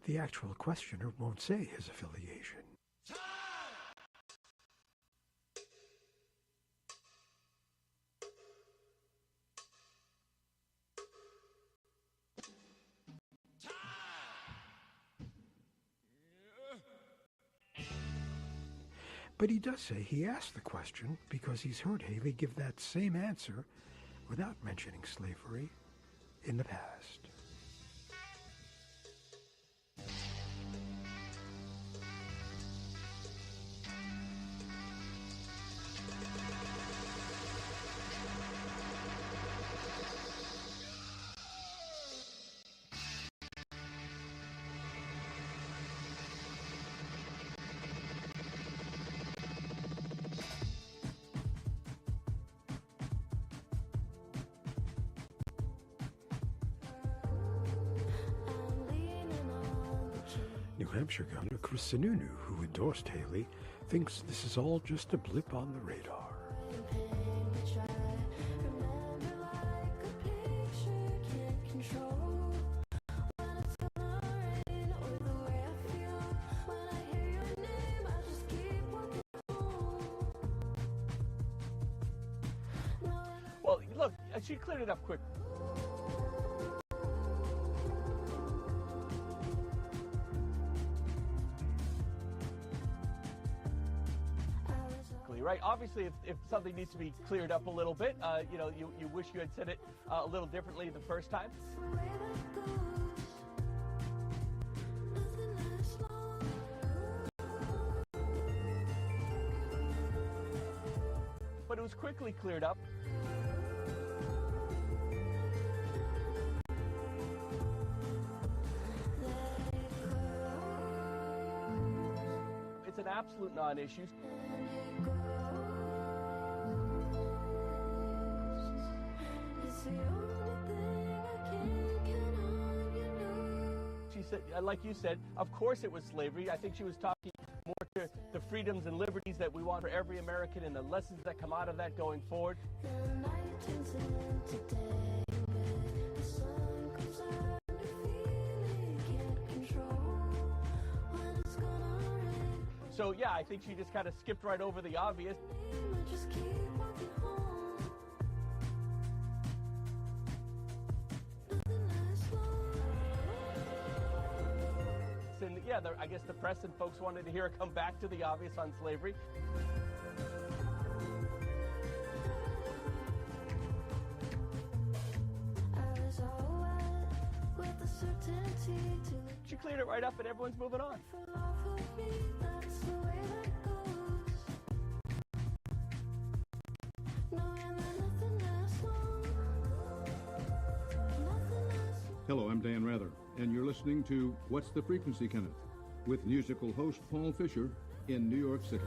The actual questioner won't say his affiliation. But he does say he asked the question because he's heard Haley give that same answer without mentioning slavery in the past. New Hampshire Governor Chris Sununu, who endorsed Haley, thinks this is all just a blip on the radar. Well, look, she cleared it up quick. Right. Obviously, if something needs to be cleared up a little bit, you wish you had said it a little differently the first time. But it was quickly cleared up. It's an absolute non-issue. She said, like you said, of course it was slavery. I think she was talking more to the freedoms and liberties that we want for every American and the lessons that come out of that going forward. So yeah, I think she just kind of skipped right over the obvious. And yeah, I guess the press and folks wanted to hear her come back to the obvious on slavery. She cleared it right up and everyone's moving on. Hello, I'm Dan Rather, and you're listening to What's the Frequency, Kenneth, with musical host Paul Fisher in New York City.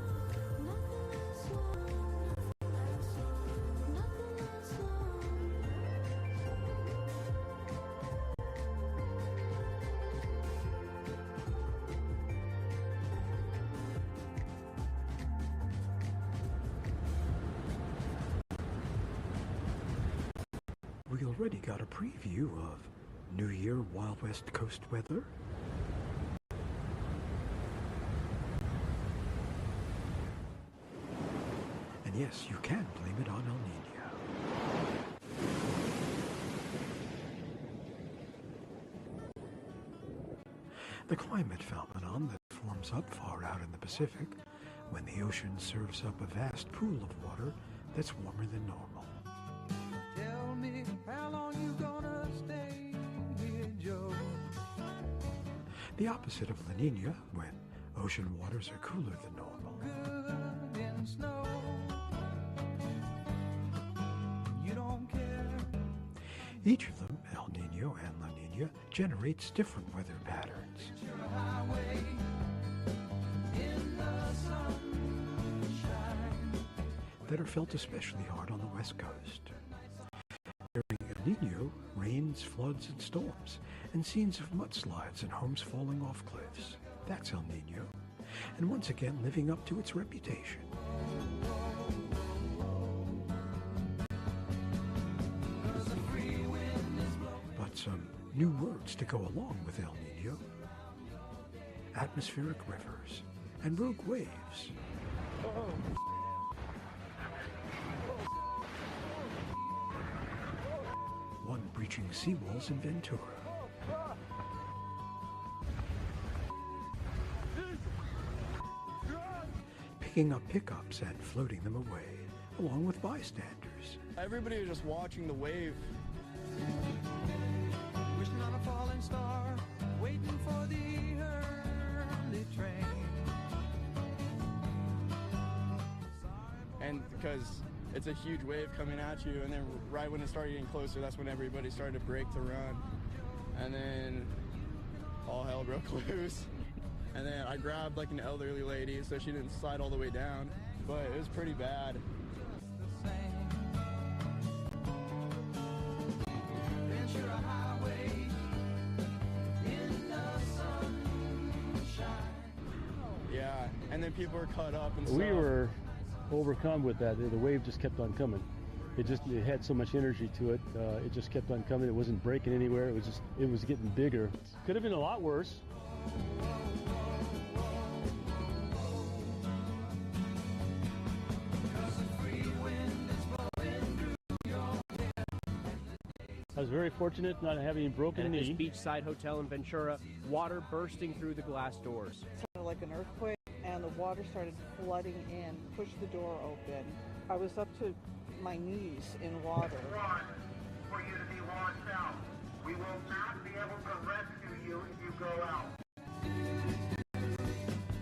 We already got a preview of New Year Wild West Coast weather. And yes, you can blame it on El Nino. The climate phenomenon that forms up far out in the Pacific when the ocean serves up a vast pool of water that's warmer than normal. Tell me how long you gonna stay here, Joe? The opposite of La Nina, when ocean waters are cooler than normal. Good in snow. You don't care. Each of them, El Nino and La Nina, generates different weather patterns. You're a highway in the sunshine. That are felt especially hard on the West Coast. During El Nino, rains, floods, and storms, and scenes of mudslides and homes falling off cliffs. That's El Nino, and once again living up to its reputation. But some new words to go along with El Nino. atmospheric rivers, and rogue waves. One breaching seawalls in Ventura. Picking up pickups and floating them away, along with bystanders. Everybody was just watching the wave. Wishing on a falling star, waiting for the early train. And because it's a huge wave coming at you, and then right when it started getting closer, that's when everybody started to break to run. And then all hell broke loose. And then I grabbed like an elderly lady so she didn't slide all the way down, but it was pretty bad. Ventura Highway in the sunshine. Yeah, and then people were cut up and stuff. We were overcome with that. The wave just kept on coming. It had so much energy to it. It just kept on coming. It wasn't breaking anywhere. It was getting bigger. Could have been a lot worse. I was very fortunate not having broken And at this knee. beachside hotel in Ventura, water bursting through the glass doors. It sounded like an earthquake, and the water started flooding in, pushed the door open. I was up to my knees in water. For you to be washed out. We will not be able to rescue you if you go out.